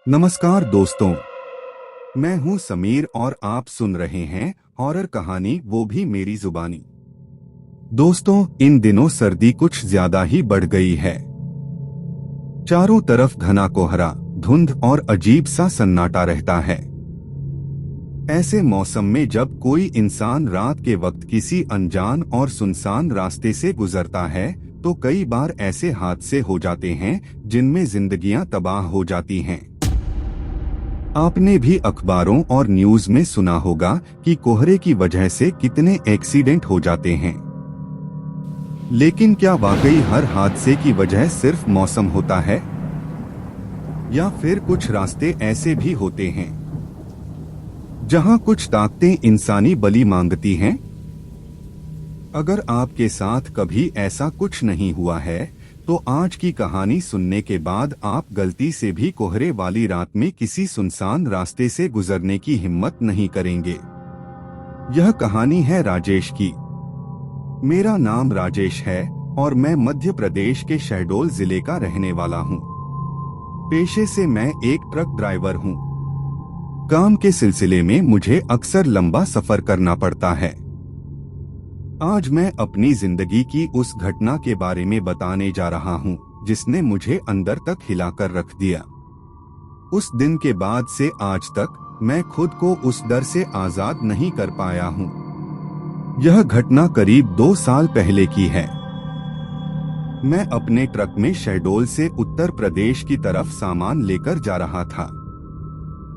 नमस्कार दोस्तों, मैं हूं समीर और आप सुन रहे हैं हॉरर कहानी, वो भी मेरी जुबानी। दोस्तों, इन दिनों सर्दी कुछ ज्यादा ही बढ़ गई है। चारों तरफ घना कोहरा, धुंध और अजीब सा सन्नाटा रहता है। ऐसे मौसम में जब कोई इंसान रात के वक्त किसी अनजान और सुनसान रास्ते से गुजरता है तो कई बार ऐसे हादसे हो जाते हैं जिनमें जिंदगियां तबाह हो जाती हैं। आपने भी अखबारों और न्यूज में सुना होगा कि कोहरे की वजह से कितने एक्सीडेंट हो जाते हैं। लेकिन क्या वाकई हर हादसे की वजह सिर्फ मौसम होता है, या फिर कुछ रास्ते ऐसे भी होते हैं जहां कुछ ताकतें इंसानी बलि मांगती हैं? अगर आपके साथ कभी ऐसा कुछ नहीं हुआ है तो आज की कहानी सुनने के बाद आप गलती से भी कोहरे वाली रात में किसी सुनसान रास्ते से गुजरने की हिम्मत नहीं करेंगे। यह कहानी है राजेश की। मेरा नाम राजेश है और मैं मध्य प्रदेश के शहडोल जिले का रहने वाला हूँ। पेशे से मैं एक ट्रक ड्राइवर हूँ। काम के सिलसिले में मुझे अक्सर लंबा सफर करना पड़ता है। आज मैं अपनी जिंदगी की उस घटना के बारे में बताने जा रहा हूँ जिसने मुझे अंदर तक हिलाकर रख दिया। उस दिन के बाद से आज तक मैं खुद को उस डर से आजाद नहीं कर पाया हूँ। यह घटना करीब 2 साल पहले की है। मैं अपने ट्रक में शहडोल से उत्तर प्रदेश की तरफ सामान लेकर जा रहा था।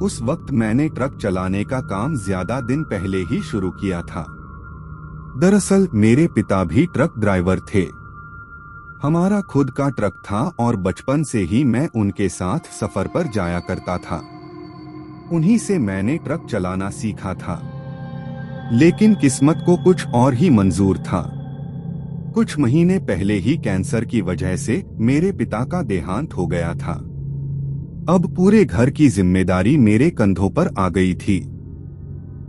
उस वक्त मैंने ट्रक चलाने का काम ज्यादा दिन पहले ही शुरू किया था। दरअसल मेरे पिता भी ट्रक ड्राइवर थे। हमारा खुद का ट्रक था और बचपन से ही मैं उनके साथ सफर पर जाया करता था। उन्हीं से मैंने ट्रक चलाना सीखा था। लेकिन किस्मत को कुछ और ही मंजूर था। कुछ महीने पहले ही कैंसर की वजह से मेरे पिता का देहांत हो गया था। अब पूरे घर की जिम्मेदारी मेरे कंधों पर आ गई थी।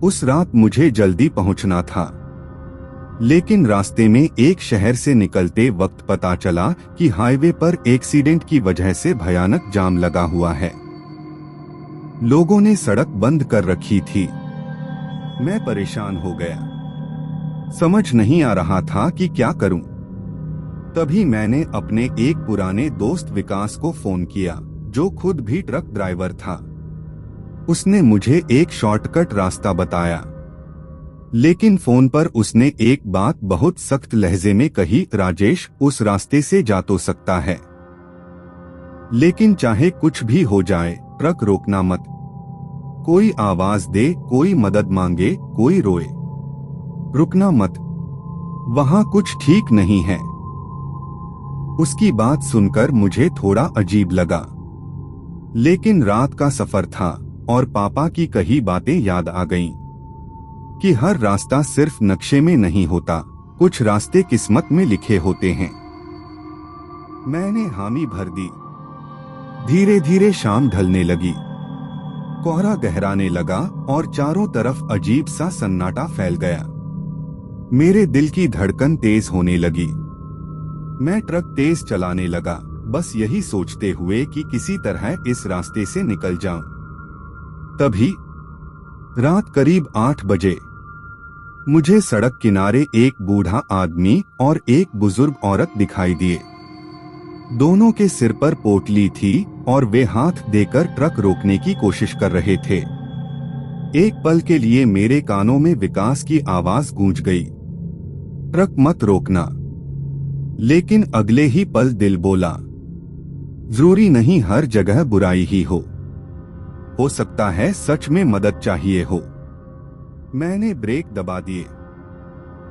उस रात मुझे जल्दी पहुंचना था, लेकिन रास्ते में एक शहर से निकलते वक्त पता चला कि हाईवे पर एक्सीडेंट की वजह से भयानक जाम लगा हुआ है। लोगों ने सड़क बंद कर रखी थी। मैं परेशान हो गया। समझ नहीं आ रहा था कि क्या करूं। तभी मैंने अपने एक पुराने दोस्त विकास को फोन किया, जो खुद भी ट्रक ड्राइवर था। उसने मुझे एक शॉर्टकट रास्ता बताया। लेकिन फोन पर उसने एक बात बहुत सख्त लहजे में कही, राजेश, उस रास्ते से जा तो सकता है, लेकिन चाहे कुछ भी हो जाए ट्रक रोकना मत। कोई आवाज दे, कोई मदद मांगे, कोई रोए, रुकना मत। वहां कुछ ठीक नहीं है। उसकी बात सुनकर मुझे थोड़ा अजीब लगा, लेकिन रात का सफर था और पापा की कही बातें याद आ गईं कि हर रास्ता सिर्फ नक्शे में नहीं होता, कुछ रास्ते किस्मत में लिखे होते हैं। मैंने हामी भर दी। धीरे धीरे शाम ढलने लगी। कोहरा गहराने लगा और चारों तरफ अजीब सा सन्नाटा फैल गया। मेरे दिल की धड़कन तेज होने लगी। मैं ट्रक तेज चलाने लगा, बस यही सोचते हुए कि किसी तरह इस रास्ते से निकल जाऊं। तभी रात करीब 8 बजे मुझे सड़क किनारे एक बूढ़ा आदमी और एक बुजुर्ग औरत दिखाई दिए। दोनों के सिर पर पोटली थी और वे हाथ देकर ट्रक रोकने की कोशिश कर रहे थे। एक पल के लिए मेरे कानों में विकास की आवाज गूंज गई, ट्रक मत रोकना। लेकिन अगले ही पल दिल बोला, जरूरी नहीं हर जगह बुराई ही हो सकता है सच में मदद चाहिए हो। मैंने ब्रेक दबा दिए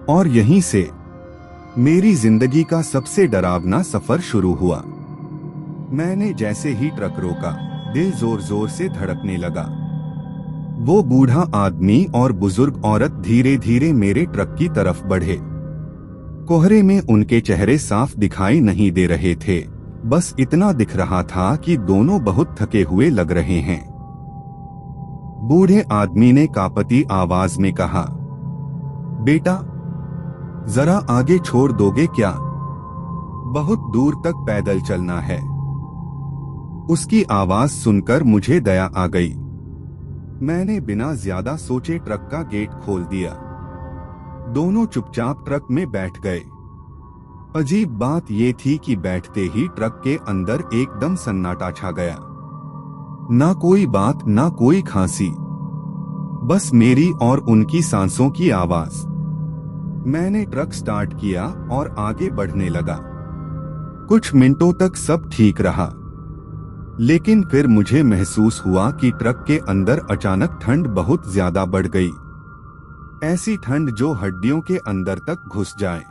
और यहीं से मेरी जिंदगी का सबसे डरावना सफर शुरू हुआ। मैंने जैसे ही ट्रक रोका, दिल जोर जोर से धड़कने लगा। वो बूढ़ा आदमी और बुजुर्ग औरत धीरे धीरे मेरे ट्रक की तरफ बढ़े। कोहरे में उनके चेहरे साफ दिखाई नहीं दे रहे थे, बस इतना दिख रहा था कि दोनों बहुत थके हुए लग रहे हैं। बूढ़े आदमी ने कांपती आवाज में कहा, बेटा, जरा आगे छोड़ दोगे क्या? बहुत दूर तक पैदल चलना है। उसकी आवाज सुनकर मुझे दया आ गई। मैंने बिना ज्यादा सोचे ट्रक का गेट खोल दिया। दोनों चुपचाप ट्रक में बैठ गए। अजीब बात यह थी कि बैठते ही ट्रक के अंदर एकदम सन्नाटा छा गया। ना कोई बात, ना कोई खांसी, बस मेरी और उनकी सांसों की आवाज। मैंने ट्रक स्टार्ट किया और आगे बढ़ने लगा। कुछ मिनटों तक सब ठीक रहा, लेकिन फिर मुझे महसूस हुआ कि ट्रक के अंदर अचानक ठंड बहुत ज्यादा बढ़ गई। ऐसी ठंड जो हड्डियों के अंदर तक घुस जाए।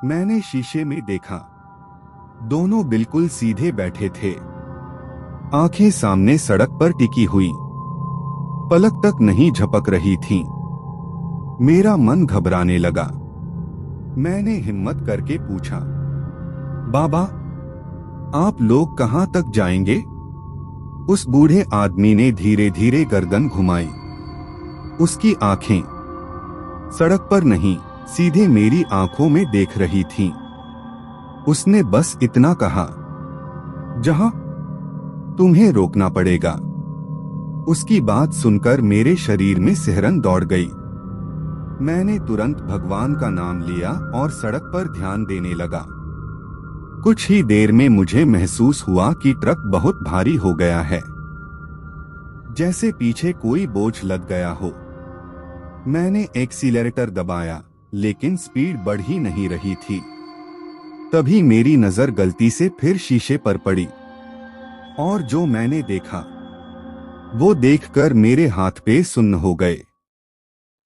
मैंने शीशे में देखा, दोनों बिल्कुल सीधे बैठे थे, आंखें सामने सड़क पर टिकी हुई, पलक तक नहीं झपक रही थीं। मेरा मन घबराने लगा। मैंने हिम्मत करके पूछा, बाबा, आप लोग कहां तक जाएंगे? उस बूढ़े आदमी ने धीरे धीरे गर्दन घुमाई। उसकी आंखें सड़क पर नहीं, सीधे मेरी आंखों में देख रही थीं। उसने बस इतना कहा, जहां तुम्हें रोकना पड़ेगा। उसकी बात सुनकर मेरे शरीर में सिहरन दौड़ गई। मैंने तुरंत भगवान का नाम लिया और सड़क पर ध्यान देने लगा। कुछ ही देर में मुझे महसूस हुआ कि ट्रक बहुत भारी हो गया है, जैसे पीछे कोई बोझ लद गया हो। मैंने एक्सीलरेटर दबाया, लेकिन स्पीड बढ़ ही नहीं रही थी। तभी मेरी नजर गलती से फिर शीशे पर पड़ी, और जो मैंने देखा वो देखकर मेरे हाथ पे सुन्न हो गए।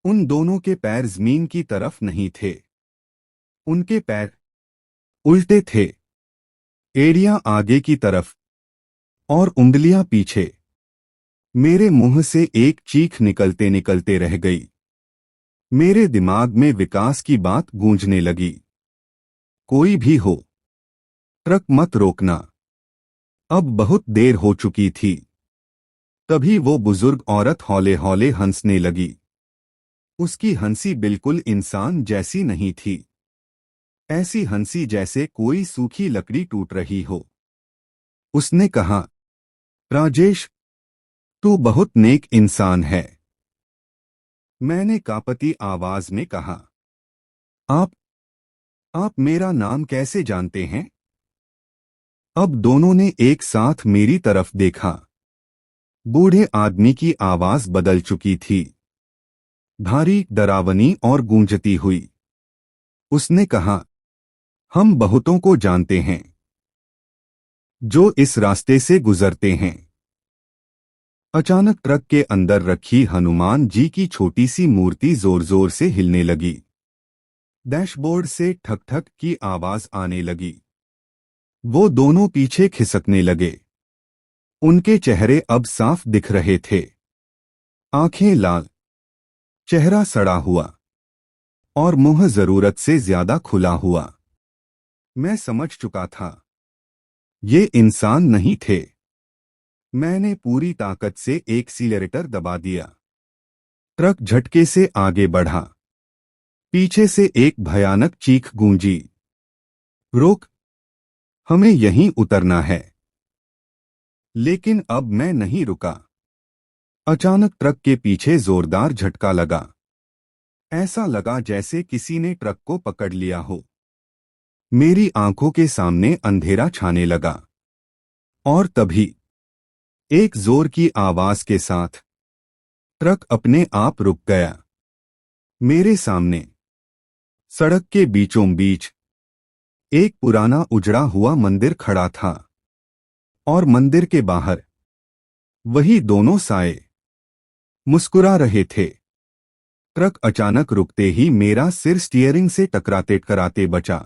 उन दोनों के पैर जमीन की तरफ नहीं थे, उनके पैर उल्टे थे, एड़ियां आगे की तरफ और उंगलियां पीछे। मेरे मुंह से एक चीख निकलते निकलते रह गई। मेरे दिमाग में विकास की बात गूंजने लगी, कोई भी हो, ट्रक मत रोकना। अब बहुत देर हो चुकी थी। तभी वो बुजुर्ग औरत हौले हौले हंसने लगी। उसकी हंसी बिल्कुल इंसान जैसी नहीं थी। ऐसी हंसी जैसे कोई सूखी लकड़ी टूट रही हो। उसने कहा, राजेश, तू बहुत नेक इंसान है। मैंने कांपती आवाज में कहा, आप मेरा नाम कैसे जानते हैं? अब दोनों ने एक साथ मेरी तरफ देखा। बूढ़े आदमी की आवाज बदल चुकी थी, भारी, डरावनी और गूंजती हुई। उसने कहा, हम बहुतों को जानते हैं जो इस रास्ते से गुजरते हैं। अचानक ट्रक के अंदर रखी हनुमान जी की छोटी सी मूर्ति जोर जोर से हिलने लगी। डैशबोर्ड से ठक ठक की आवाज आने लगी। वो दोनों पीछे खिसकने लगे। उनके चेहरे अब साफ दिख रहे थे, आंखें लाल, चेहरा सड़ा हुआ और मुंह जरूरत से ज्यादा खुला हुआ। मैं समझ चुका था, ये इंसान नहीं थे। मैंने पूरी ताकत से एक्सीलरेटर दबा दिया। ट्रक झटके से आगे बढ़ा। पीछे से एक भयानक चीख गूंजी, रोक, हमें यहीं उतरना है। लेकिन अब मैं नहीं रुका। अचानक ट्रक के पीछे जोरदार झटका लगा। ऐसा लगा जैसे किसी ने ट्रक को पकड़ लिया हो। मेरी आंखों के सामने अंधेरा छाने लगा, और तभी एक जोर की आवाज के साथ ट्रक अपने आप रुक गया। मेरे सामने सड़क के बीचों बीच एक पुराना उजड़ा हुआ मंदिर खड़ा था, और मंदिर के बाहर वही दोनों साए मुस्कुरा रहे थे। ट्रक अचानक रुकते ही मेरा सिर स्टीयरिंग से टकराते टकराते बचा।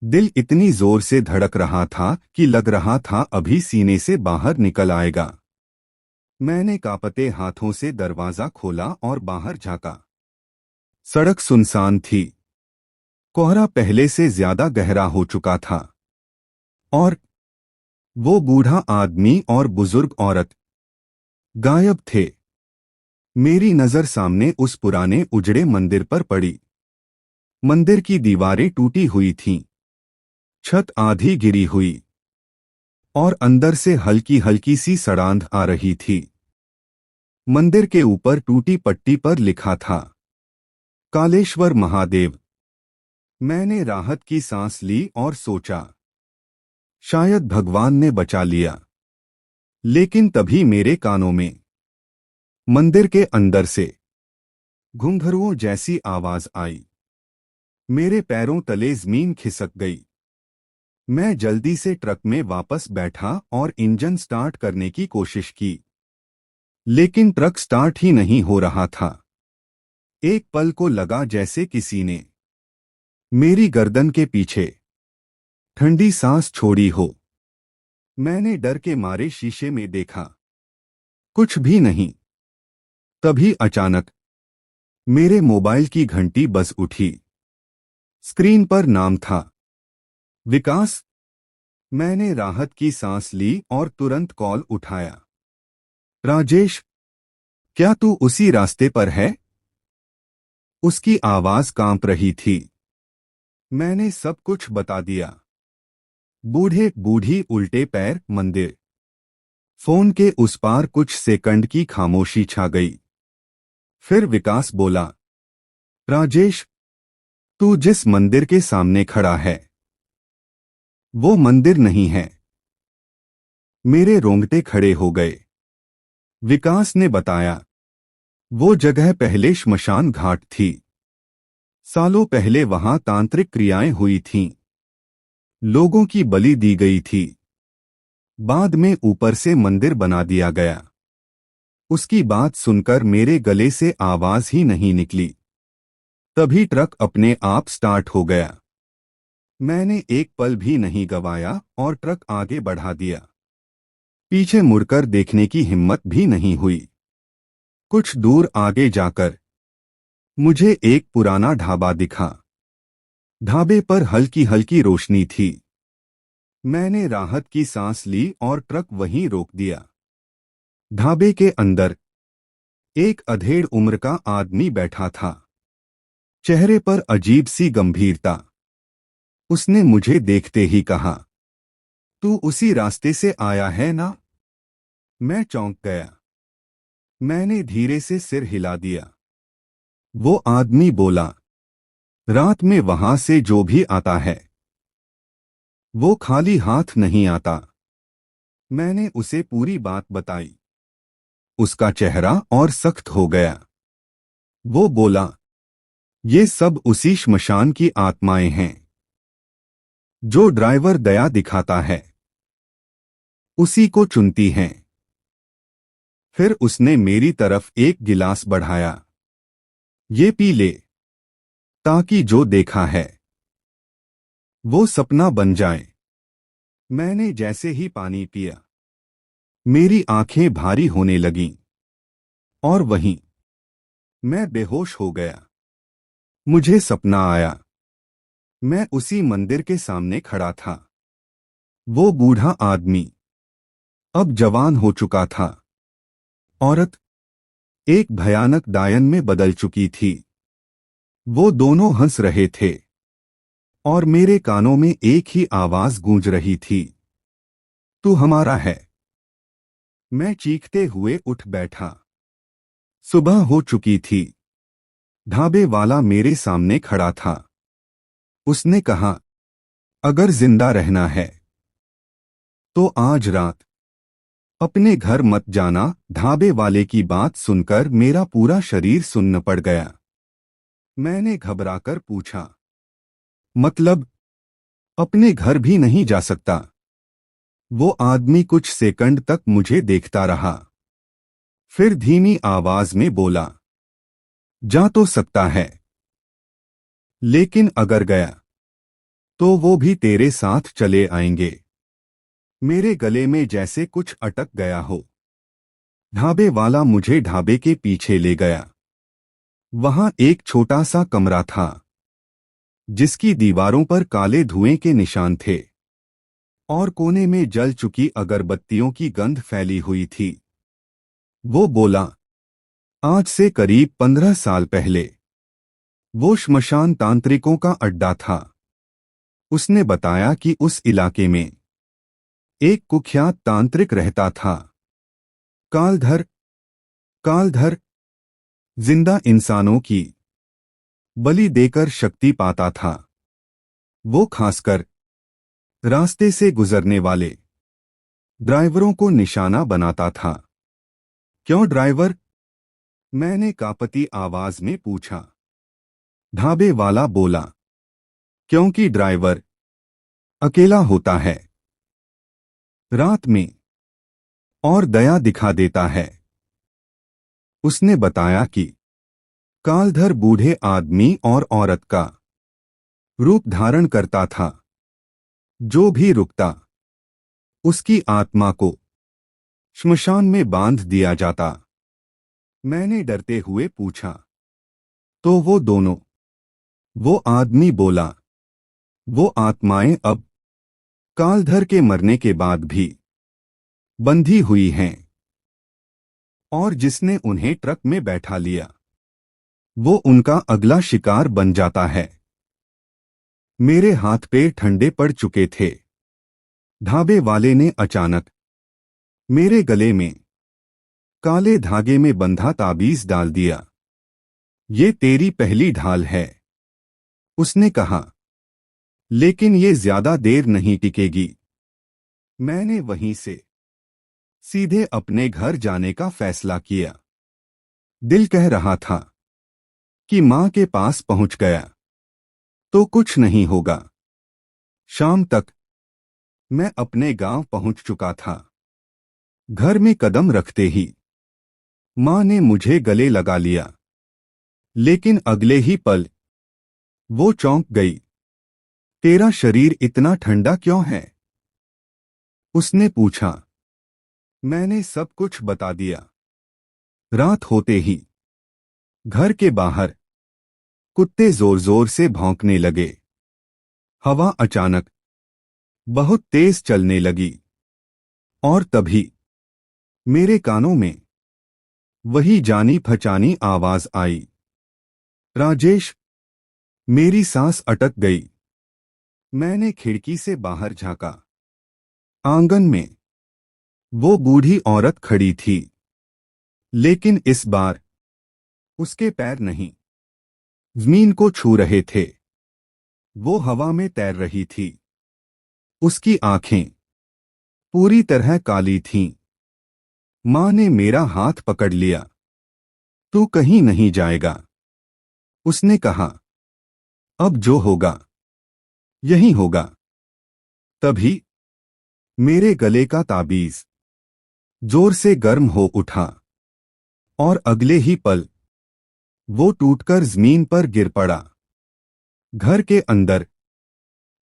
दिल इतनी जोर से धड़क रहा था कि लग रहा था अभी सीने से बाहर निकल आएगा। मैंने कांपते हाथों से दरवाजा खोला और बाहर झांका। सड़क सुनसान थी। कोहरा पहले से ज्यादा गहरा हो चुका था, और वो बूढ़ा आदमी और बुजुर्ग औरत गायब थे। मेरी नजर सामने उस पुराने उजड़े मंदिर पर पड़ी। मंदिर की दीवारें टूटी हुई थीं, छत आधी गिरी हुई, और अंदर से हल्की हल्की सी सड़ांध आ रही थी। मंदिर के ऊपर टूटी पट्टी पर लिखा था, कालेश्वर महादेव। मैंने राहत की सांस ली और सोचा, शायद भगवान ने बचा लिया। लेकिन तभी मेरे कानों में मंदिर के अंदर से घुंघरुओं जैसी आवाज आई। मेरे पैरों तले जमीन खिसक गई। मैं जल्दी से ट्रक में वापस बैठा और इंजन स्टार्ट करने की कोशिश की, लेकिन ट्रक स्टार्ट ही नहीं हो रहा था। एक पल को लगा जैसे किसी ने मेरी गर्दन के पीछे ठंडी सांस छोड़ी हो। मैंने डर के मारे शीशे में देखा, कुछ भी नहीं। तभी अचानक मेरे मोबाइल की घंटी बज उठी। स्क्रीन पर नाम था, विकास। मैंने राहत की सांस ली और तुरंत कॉल उठाया। राजेश, क्या तू उसी रास्ते पर है? उसकी आवाज कांप रही थी। मैंने सब कुछ बता दिया। बूढ़े बूढ़ी, उल्टे पैर, मंदिर। फोन के उस पार कुछ सेकंड की खामोशी छा गई। फिर विकास बोला, राजेश, तू जिस मंदिर के सामने खड़ा है वो मंदिर नहीं है। मेरे रोंगटे खड़े हो गए। विकास ने बताया, वो जगह पहले श्मशान घाट थी। सालों पहले वहां तांत्रिक क्रियाएं हुई थीं। लोगों की बलि दी गई थी। बाद में ऊपर से मंदिर बना दिया गया। उसकी बात सुनकर मेरे गले से आवाज ही नहीं निकली। तभी ट्रक अपने आप स्टार्ट हो गया। मैंने एक पल भी नहीं गवाया और ट्रक आगे बढ़ा दिया। पीछे मुड़कर देखने की हिम्मत भी नहीं हुई। कुछ दूर आगे जाकर मुझे एक पुराना ढाबा दिखा। ढाबे पर हल्की हल्की रोशनी थी। मैंने राहत की सांस ली और ट्रक वहीं रोक दिया। ढाबे के अंदर एक अधेड़ उम्र का आदमी बैठा था। चेहरे पर अजीब सी गंभीरता। उसने मुझे देखते ही कहा, तू उसी रास्ते से आया है ना? मैं चौंक गया। मैंने धीरे से सिर हिला दिया। वो आदमी बोला, रात में वहां से जो भी आता है वो खाली हाथ नहीं आता। मैंने उसे पूरी बात बताई। उसका चेहरा और सख्त हो गया। वो बोला, ये सब उसी श्मशान की आत्माएं हैं। जो ड्राइवर दया दिखाता है उसी को चुनती हैं। फिर उसने मेरी तरफ एक गिलास बढ़ाया। ये पी ले, ताकि जो देखा है वो सपना बन जाए। मैंने जैसे ही पानी पिया मेरी आंखें भारी होने लगीं और वहीं मैं बेहोश हो गया। मुझे सपना आया, मैं उसी मंदिर के सामने खड़ा था। वो बूढ़ा आदमी अब जवान हो चुका था। औरत एक भयानक डायन में बदल चुकी थी। वो दोनों हंस रहे थे और मेरे कानों में एक ही आवाज गूंज रही थी, तू हमारा है। मैं चीखते हुए उठ बैठा। सुबह हो चुकी थी। ढाबे वाला मेरे सामने खड़ा था। उसने कहा, अगर जिंदा रहना है तो आज रात अपने घर मत जाना। ढाबे वाले की बात सुनकर मेरा पूरा शरीर सुन्न पड़ गया। मैंने घबराकर पूछा, मतलब अपने घर भी नहीं जा सकता? वो आदमी कुछ सेकंड तक मुझे देखता रहा। फिर धीमी आवाज में बोला, जा तो सकता है, लेकिन अगर गया तो वो भी तेरे साथ चले आएंगे। मेरे गले में जैसे कुछ अटक गया हो। ढाबे वाला मुझे ढाबे के पीछे ले गया। वहां एक छोटा सा कमरा था जिसकी दीवारों पर काले धुएं के निशान थे और कोने में जल चुकी अगरबत्तियों की गंध फैली हुई थी। वो बोला, आज से करीब 15 साल पहले वो श्मशान तांत्रिकों का अड्डा था। उसने बताया कि उस इलाके में एक कुख्यात तांत्रिक रहता था। कालधर। कालधर जिंदा इंसानों की बलि देकर शक्ति पाता था। वो खासकर रास्ते से गुजरने वाले ड्राइवरों को निशाना बनाता था। क्यों ड्राइवर? मैंने कांपती आवाज में पूछा। ढाबे वाला बोला, क्योंकि ड्राइवर अकेला होता है रात में और दया दिखा देता है। उसने बताया कि कालधर बूढ़े आदमी और औरत का रूप धारण करता था। जो भी रुकता उसकी आत्मा को श्मशान में बांध दिया जाता। मैंने डरते हुए पूछा, तो वो दोनों? वो आदमी बोला, वो आत्माएं अब कालधर के मरने के बाद भी बंधी हुई हैं, और जिसने उन्हें ट्रक में बैठा लिया वो उनका अगला शिकार बन जाता है। मेरे हाथ पैर ठंडे पड़ चुके थे। ढाबे वाले ने अचानक मेरे गले में काले धागे में बंधा ताबीज डाल दिया। ये तेरी पहली ढाल है, उसने कहा, लेकिन ये ज्यादा देर नहीं टिकेगी। मैंने वहीं से सीधे अपने घर जाने का फैसला किया। दिल कह रहा था कि मां के पास पहुंच गया तो कुछ नहीं होगा। शाम तक मैं अपने गांव पहुंच चुका था। घर में कदम रखते ही मां ने मुझे गले लगा लिया, लेकिन अगले ही पल वो चौंक गई। तेरा शरीर इतना ठंडा क्यों है? उसने पूछा। मैंने सब कुछ बता दिया। रात होते ही घर के बाहर कुत्ते जोर जोर से भौंकने लगे। हवा अचानक बहुत तेज चलने लगी और तभी मेरे कानों में वही जानी पहचानी आवाज आई, राजेश। मेरी सांस अटक गई। मैंने खिड़की से बाहर झांका। आंगन में वो बूढ़ी औरत खड़ी थी, लेकिन इस बार उसके पैर नहीं जमीन को छू रहे थे। वो हवा में तैर रही थी। उसकी आंखें पूरी तरह काली थीं। मां ने मेरा हाथ पकड़ लिया। तू कहीं नहीं जाएगा, उसने कहा। अब जो होगा यही होगा। तभी मेरे गले का ताबीज जोर से गर्म हो उठा और अगले ही पल वो टूटकर जमीन पर गिर पड़ा। घर के अंदर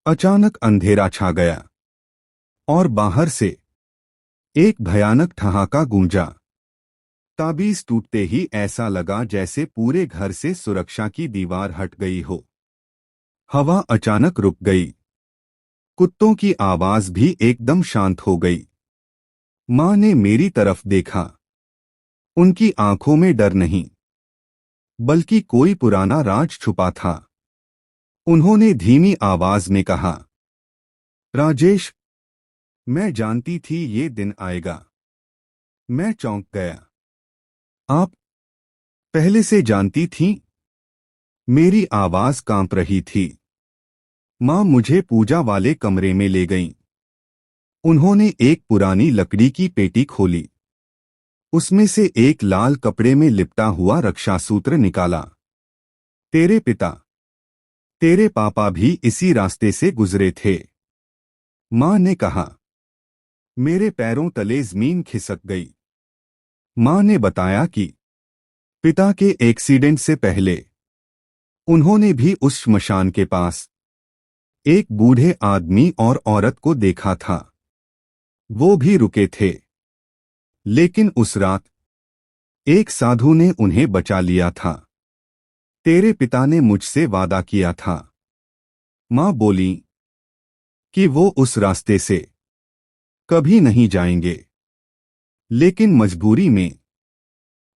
अचानक अंधेरा छा गया और बाहर से एक भयानक ठहाका गूंजा। ताबीज टूटते ही ऐसा लगा जैसे पूरे घर से सुरक्षा की दीवार हट गई हो। हवा अचानक रुक गई। कुत्तों की आवाज भी एकदम शांत हो गई। मां ने मेरी तरफ देखा। उनकी आंखों में डर नहीं, बल्कि कोई पुराना राज छुपा था। उन्होंने धीमी आवाज में कहा, राजेश, मैं जानती थी ये दिन आएगा। मैं चौंक गया। आप पहले से जानती थीं? मेरी आवाज कांप रही थी। मां मुझे पूजा वाले कमरे में ले गईं। उन्होंने एक पुरानी लकड़ी की पेटी खोली। उसमें से एक लाल कपड़े में लिपटा हुआ रक्षासूत्र निकाला। तेरे पिता, तेरे पापा भी इसी रास्ते से गुजरे थे, मां ने कहा। मेरे पैरों तले जमीन खिसक गई। मां ने बताया कि पिता के एक्सीडेंट से पहले उन्होंने भी उस श्मशान के पास एक बूढ़े आदमी और औरत को देखा था। वो भी रुके थे, लेकिन उस रात एक साधु ने उन्हें बचा लिया था। तेरे पिता ने मुझसे वादा किया था, मां बोली, कि वो उस रास्ते से कभी नहीं जाएंगे, लेकिन मजबूरी में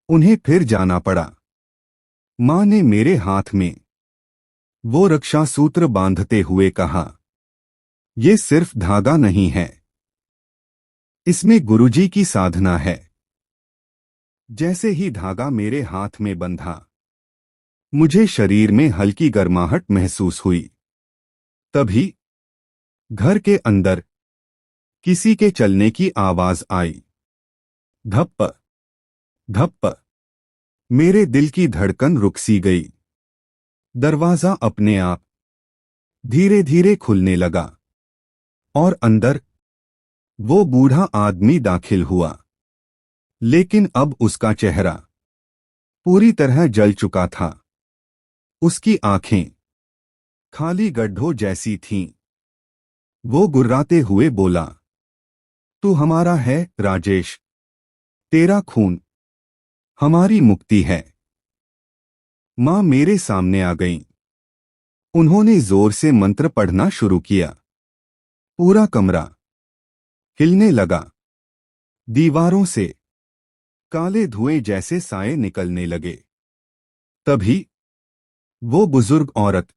उन्हें फिर जाना पड़ा। मां ने मेरे हाथ में वो रक्षासूत्र बांधते हुए कहा, ये सिर्फ धागा नहीं है, इसमें गुरुजी की साधना है। जैसे ही धागा मेरे हाथ में बंधा, मुझे शरीर में हल्की गर्माहट महसूस हुई। तभी घर के अंदर किसी के चलने की आवाज आई। धप्प धप्प। मेरे दिल की धड़कन रुक सी गई। दरवाजा अपने आप धीरे धीरे खुलने लगा और अंदर वो बूढ़ा आदमी दाखिल हुआ। लेकिन अब उसका चेहरा पूरी तरह जल चुका था। उसकी आंखें खाली गड्ढों जैसी थीं। वो गुर्राते हुए बोला, तू हमारा है राजेश, तेरा खून हमारी मुक्ति है। मां मेरे सामने आ गईं। उन्होंने जोर से मंत्र पढ़ना शुरू किया। पूरा कमरा हिलने लगा। दीवारों से काले धुएं जैसे साए निकलने लगे। तभी वो बुजुर्ग औरत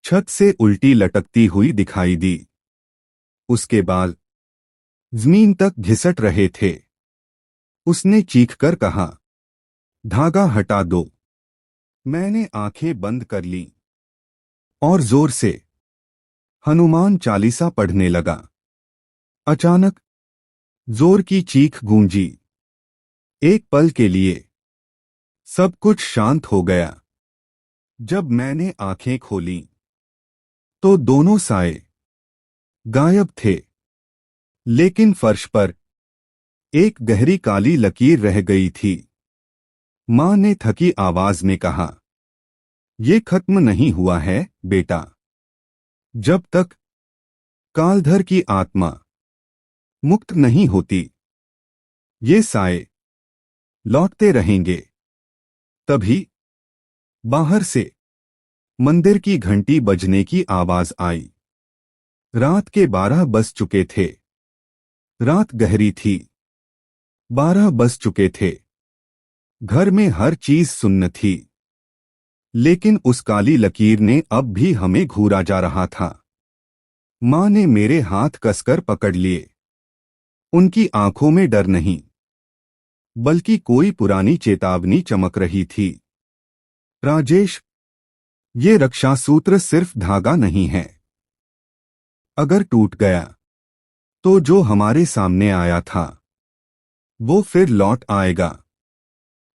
छत से उल्टी लटकती हुई दिखाई दी। उसके बाल जमीन तक घिसट रहे थे। उसने चीखकर कहा, धागा हटा दो। मैंने आंखें बंद कर लीं और जोर से हनुमान चालीसा पढ़ने लगा। अचानक जोर की चीख गूंजी। एक पल के लिए सब कुछ शांत हो गया। जब मैंने आंखें खोलीं तो दोनों साए गायब थे, लेकिन फर्श पर एक गहरी काली लकीर रह गई थी। मां ने थकी आवाज में कहा, ये खत्म नहीं हुआ है बेटा। जब तक कालधर की आत्मा मुक्त नहीं होती, ये साए लौटते रहेंगे। तभी बाहर से मंदिर की घंटी बजने की आवाज आई। रात के 12 बज चुके थे। रात गहरी थी। 12 बज चुके थे। घर में हर चीज सुन्न थी। लेकिन उस काली लकीर ने अब भी हमें घूरा जा रहा था। मां ने मेरे हाथ कसकर पकड़ लिए। उनकी आंखों में डर नहीं, बल्कि कोई पुरानी चेतावनी चमक रही थी। राजेश, ये रक्षासूत्र सिर्फ धागा नहीं है। अगर टूट गया तो जो हमारे सामने आया था वो फिर लौट आएगा।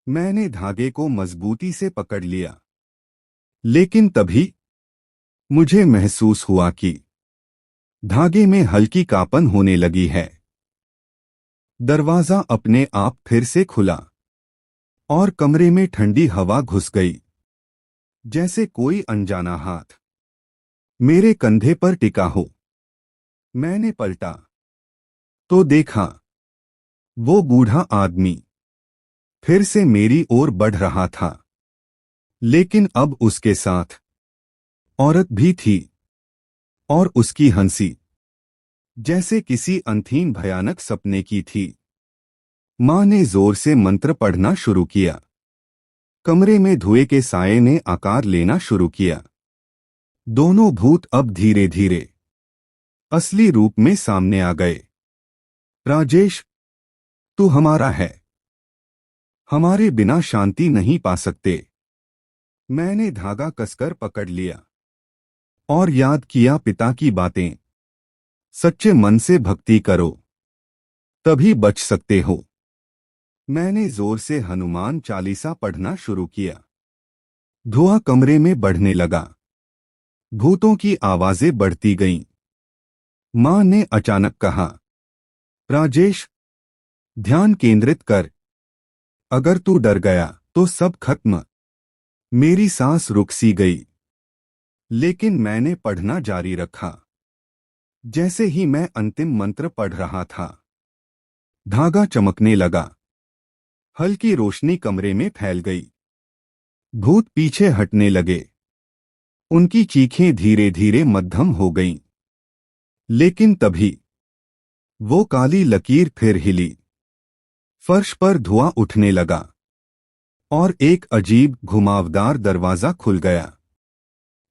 मैंने धागे को मजबूती से पकड़ लिया, लेकिन तभी मुझे महसूस हुआ कि धागे में हल्की कांपन होने लगी है। दरवाजा अपने आप फिर से खुला और कमरे में ठंडी हवा घुस गई। जैसे कोई अनजाना हाथ मेरे कंधे पर टिका हो। मैंने पलटा तो देखा वो बूढ़ा आदमी फिर से मेरी ओर बढ़ रहा था। लेकिन अब उसके साथ औरत भी थी और उसकी हंसी जैसे किसी अनथीन भयानक सपने की थी। मां ने जोर से मंत्र पढ़ना शुरू किया। कमरे में धुएं के साये ने आकार लेना शुरू किया। दोनों भूत अब धीरे धीरे असली रूप में सामने आ गए। राजेश, तू हमारा है। हमारे बिना शांति नहीं पा सकते। मैंने धागा कसकर पकड़ लिया और याद किया पिता की बातें। सच्चे मन से भक्ति करो, तभी बच सकते हो। मैंने जोर से हनुमान चालीसा पढ़ना शुरू किया। धुआं कमरे में बढ़ने लगा। भूतों की आवाजें बढ़ती गईं। मां ने अचानक कहा, राजेश, ध्यान केंद्रित कर। अगर तू डर गया तो सब खत्म। मेरी सांस रुक सी गई, लेकिन मैंने पढ़ना जारी रखा। जैसे ही मैं अंतिम मंत्र पढ़ रहा था, धागा चमकने लगा। हल्की रोशनी कमरे में फैल गई। भूत पीछे हटने लगे। उनकी चीखें धीरे धीरे मध्यम हो गईं। लेकिन तभी वो काली लकीर फिर हिली। फर्श पर धुआं उठने लगा और एक अजीब घुमावदार दरवाजा खुल गया,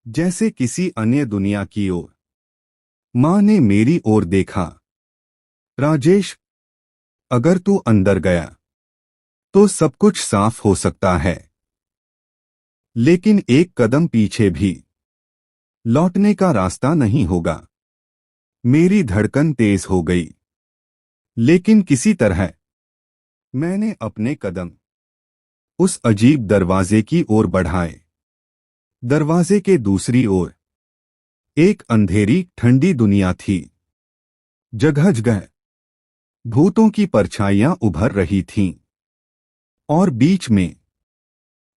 जैसे किसी अन्य दुनिया की ओर। मां ने मेरी ओर देखा। राजेश, अगर तू अंदर गया तो सब कुछ साफ हो सकता है, लेकिन एक कदम पीछे भी लौटने का रास्ता नहीं होगा। मेरी धड़कन तेज हो गई, लेकिन किसी तरह मैंने अपने कदम उस अजीब दरवाजे की ओर बढ़ाए। दरवाजे के दूसरी ओर एक अंधेरी ठंडी दुनिया थी। जगह जगह भूतों की परछाइयां उभर रही थीं, और बीच में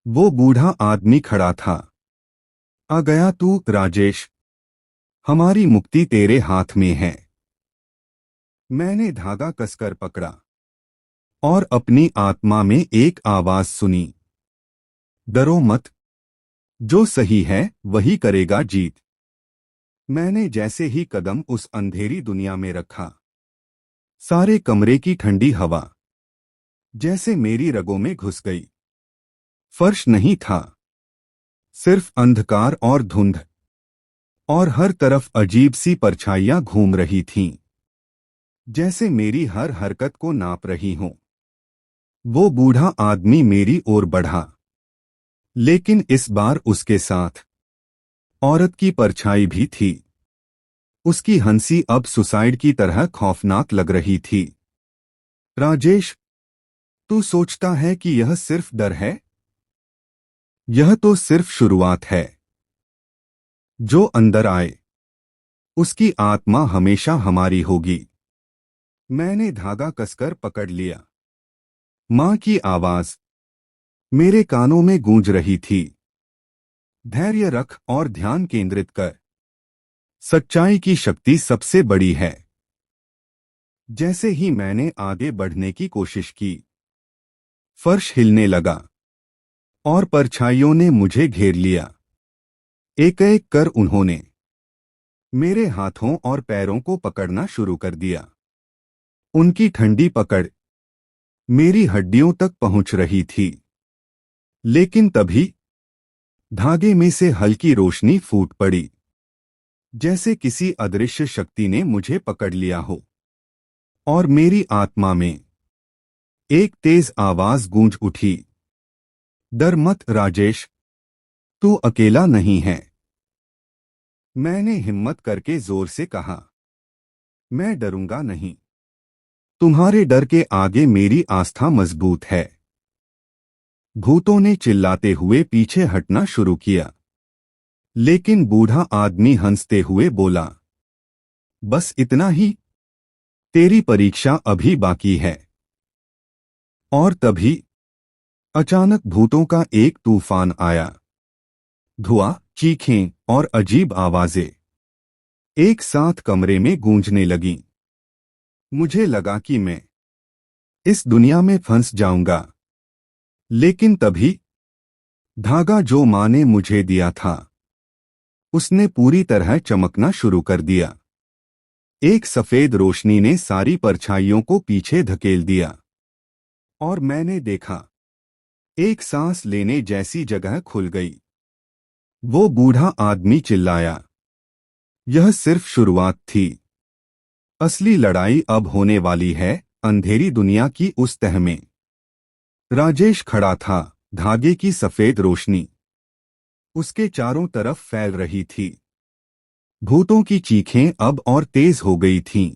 वो बूढ़ा आदमी खड़ा था। आ गया तू राजेश, हमारी मुक्ति तेरे हाथ में है। मैंने धागा कसकर पकड़ा और अपनी आत्मा में एक आवाज सुनी, डरो मत, जो सही है वही करेगा जीत। मैंने जैसे ही कदम उस अंधेरी दुनिया में रखा, सारे कमरे की ठंडी हवा जैसे मेरी रगों में घुस गई। फर्श नहीं था, सिर्फ अंधकार और धुंध, और हर तरफ अजीब सी परछाइयां घूम रही थीं, जैसे मेरी हर हरकत को नाप रही हों। वो बूढ़ा आदमी मेरी ओर बढ़ा, लेकिन इस बार उसके साथ औरत की परछाई भी थी। उसकी हंसी अब सुसाइड की तरह खौफनाक लग रही थी। राजेश, तू सोचता है कि यह सिर्फ डर है? यह तो सिर्फ शुरुआत है। जो अंदर आए उसकी आत्मा हमेशा हमारी होगी। मैंने धागा कसकर पकड़ लिया। मां की आवाज मेरे कानों में गूंज रही थी, धैर्य रख और ध्यान केंद्रित कर, सच्चाई की शक्ति सबसे बड़ी है। जैसे ही मैंने आगे बढ़ने की कोशिश की, फर्श हिलने लगा और परछाइयों ने मुझे घेर लिया। एक एक कर उन्होंने मेरे हाथों और पैरों को पकड़ना शुरू कर दिया। उनकी ठंडी पकड़ मेरी हड्डियों तक पहुंच रही थी। लेकिन तभी धागे में से हल्की रोशनी फूट पड़ी, जैसे किसी अदृश्य शक्ति ने मुझे पकड़ लिया हो। और मेरी आत्मा में एक तेज आवाज गूंज उठी, डर मत राजेश, तू अकेला नहीं है। मैंने हिम्मत करके जोर से कहा, मैं डरूंगा नहीं। तुम्हारे डर के आगे मेरी आस्था मजबूत है। भूतों ने चिल्लाते हुए पीछे हटना शुरू किया, लेकिन बूढ़ा आदमी हंसते हुए बोला, बस इतना ही, तेरी परीक्षा अभी बाकी है। और तभी अचानक भूतों का एक तूफान आया। धुआं, चीखें और अजीब आवाजें एक साथ कमरे में गूंजने लगीं। मुझे लगा कि मैं इस दुनिया में फंस जाऊंगा। लेकिन तभी धागा जो मां ने मुझे दिया था, उसने पूरी तरह चमकना शुरू कर दिया। एक सफेद रोशनी ने सारी परछाइयों को पीछे धकेल दिया, और मैंने देखा, एक सांस लेने जैसी जगह खुल गई। वो बूढ़ा आदमी चिल्लाया, यह सिर्फ शुरुआत थी। असली लड़ाई अब होने वाली है, अंधेरी दुनिया की उस तह में। राजेश खड़ा था, धागे की सफेद रोशनी उसके चारों तरफ फैल रही थी। भूतों की चीखें अब और तेज हो गई थीं,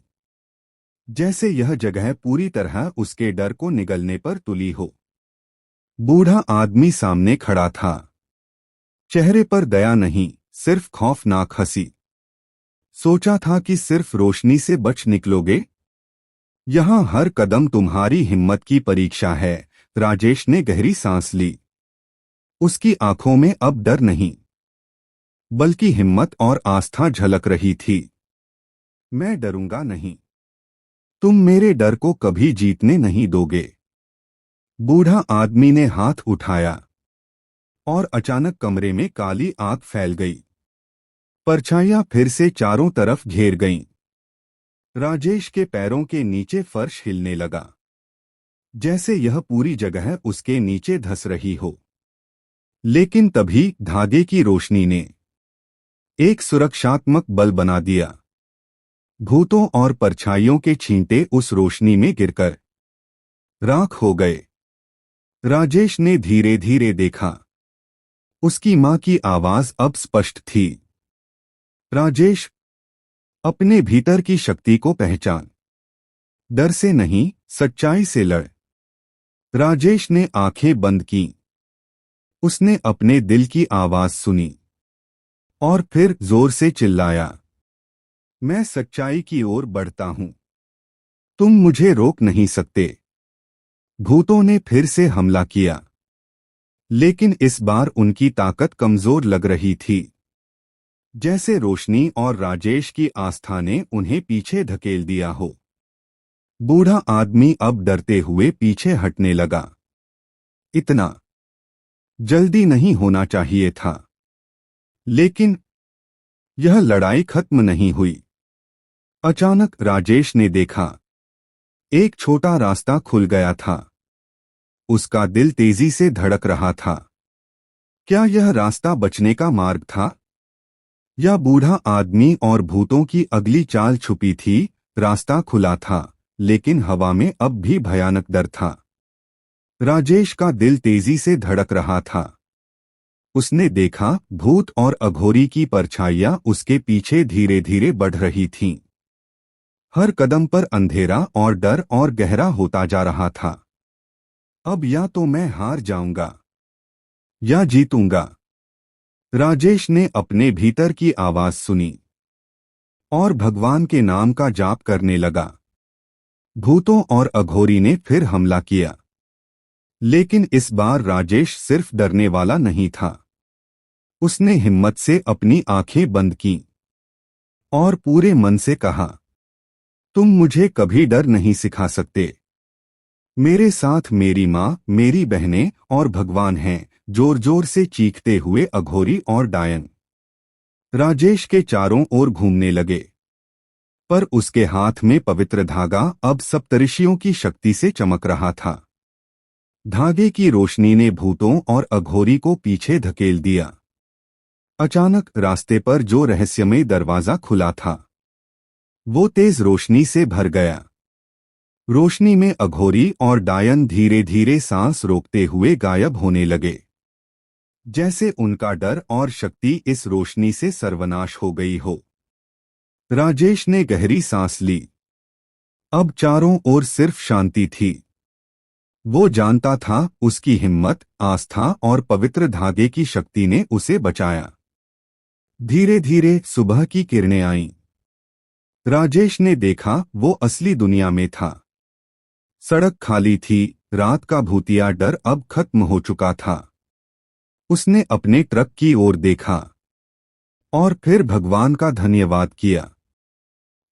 जैसे यह जगह पूरी तरह उसके डर को निगलने पर तुली हो। बूढ़ा आदमी सामने खड़ा था, चेहरे पर दया नहीं, सिर्फ खौफनाक हंसी। सोचा था कि सिर्फ रोशनी से बच निकलोगे? यहां हर कदम तुम्हारी हिम्मत की परीक्षा है। राजेश ने गहरी सांस ली। उसकी आंखों में अब डर नहीं, बल्कि हिम्मत और आस्था झलक रही थी। मैं डरूंगा नहीं, तुम मेरे डर को कभी जीतने नहीं दोगे। बूढ़ा आदमी ने हाथ उठाया, और अचानक कमरे में काली आग फैल गई। परछाइयां फिर से चारों तरफ घेर गईं। राजेश के पैरों के नीचे फर्श हिलने लगा, जैसे यह पूरी जगह उसके नीचे धंस रही हो। लेकिन तभी धागे की रोशनी ने एक सुरक्षात्मक बल बना दिया। भूतों और परछाइयों के छींटे उस रोशनी में गिरकर राख हो गए। राजेश ने धीरे धीरे देखा। उसकी मां की आवाज अब स्पष्ट थी। राजेश, अपने भीतर की शक्ति को पहचान। डर से नहीं, सच्चाई से लड़। राजेश ने आंखें बंद की। उसने अपने दिल की आवाज सुनी और फिर जोर से चिल्लाया, मैं सच्चाई की ओर बढ़ता हूं। तुम मुझे रोक नहीं सकते। भूतों ने फिर से हमला किया, लेकिन इस बार उनकी ताकत कमजोर लग रही थी। जैसे रोशनी और राजेश की आस्था ने उन्हें पीछे धकेल दिया हो। बूढ़ा आदमी अब डरते हुए पीछे हटने लगा। इतना जल्दी नहीं होना चाहिए था। लेकिन यह लड़ाई खत्म नहीं हुई। अचानक राजेश ने देखा, एक छोटा रास्ता खुल गया था। उसका दिल तेजी से धड़क रहा था। क्या यह रास्ता बचने का मार्ग था? या बूढ़ा आदमी और भूतों की अगली चाल छुपी थी? रास्ता खुला था, लेकिन हवा में अब भी भयानक डर था। राजेश का दिल तेजी से धड़क रहा था। उसने देखा, भूत और अघोरी की परछाइयां उसके पीछे धीरे धीरे बढ़ रही थीं। हर कदम पर अंधेरा और डर और गहरा होता जा रहा था। अब या तो मैं हार जाऊंगा या जीतूंगा। राजेश ने अपने भीतर की आवाज सुनी और भगवान के नाम का जाप करने लगा। भूतों और अघोरी ने फिर हमला किया, लेकिन इस बार राजेश सिर्फ डरने वाला नहीं था। उसने हिम्मत से अपनी आंखें बंद कीं और पूरे मन से कहा, तुम मुझे कभी डर नहीं सिखा सकते। मेरे साथ मेरी माँ, मेरी बहनें और भगवान हैं। जोर जोर से चीखते हुए अघोरी और डायन राजेश के चारों ओर घूमने लगे, पर उसके हाथ में पवित्र धागा अब सप्तऋषियों की शक्ति से चमक रहा था। धागे की रोशनी ने भूतों और अघोरी को पीछे धकेल दिया। अचानक रास्ते पर जो रहस्यमय दरवाजा खुला था, वो तेज रोशनी से भर गया। रोशनी में अघोरी और डायन धीरे धीरे सांस रोकते हुए गायब होने लगे, जैसे उनका डर और शक्ति इस रोशनी से सर्वनाश हो गई हो। राजेश ने गहरी सांस ली। अब चारों ओर सिर्फ शांति थी। वो जानता था, उसकी हिम्मत, आस्था और पवित्र धागे की शक्ति ने उसे बचाया। धीरे धीरे सुबह की किरणें आईं। राजेश ने देखा, वो असली दुनिया में था। सड़क खाली थी, रात का भूतिया डर अब खत्म हो चुका था। उसने अपने ट्रक की ओर देखा और फिर भगवान का धन्यवाद किया।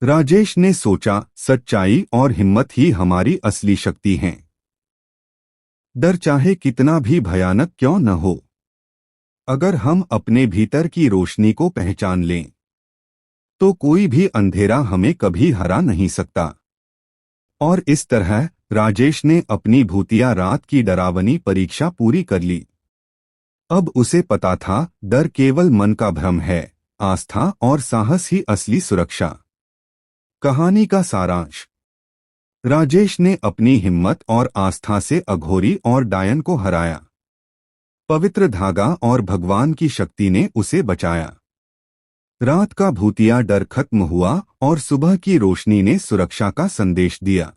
राजेश ने सोचा, सच्चाई और हिम्मत ही हमारी असली शक्ति हैं। डर चाहे कितना भी भयानक क्यों न हो, अगर हम अपने भीतर की रोशनी को पहचान लें, तो कोई भी अंधेरा हमें कभी हरा नहीं सकता। और इस तरह राजेश ने अपनी भूतिया रात की डरावनी परीक्षा पूरी कर ली। अब उसे पता था, डर केवल मन का भ्रम है, आस्था और साहस ही असली सुरक्षा। कहानी का सारांश। राजेश ने अपनी हिम्मत और आस्था से अघोरी और डायन को हराया। पवित्र धागा और भगवान की शक्ति ने उसे बचाया। रात का भूतिया डर खत्म हुआ और सुबह की रोशनी ने सुरक्षा का संदेश दिया।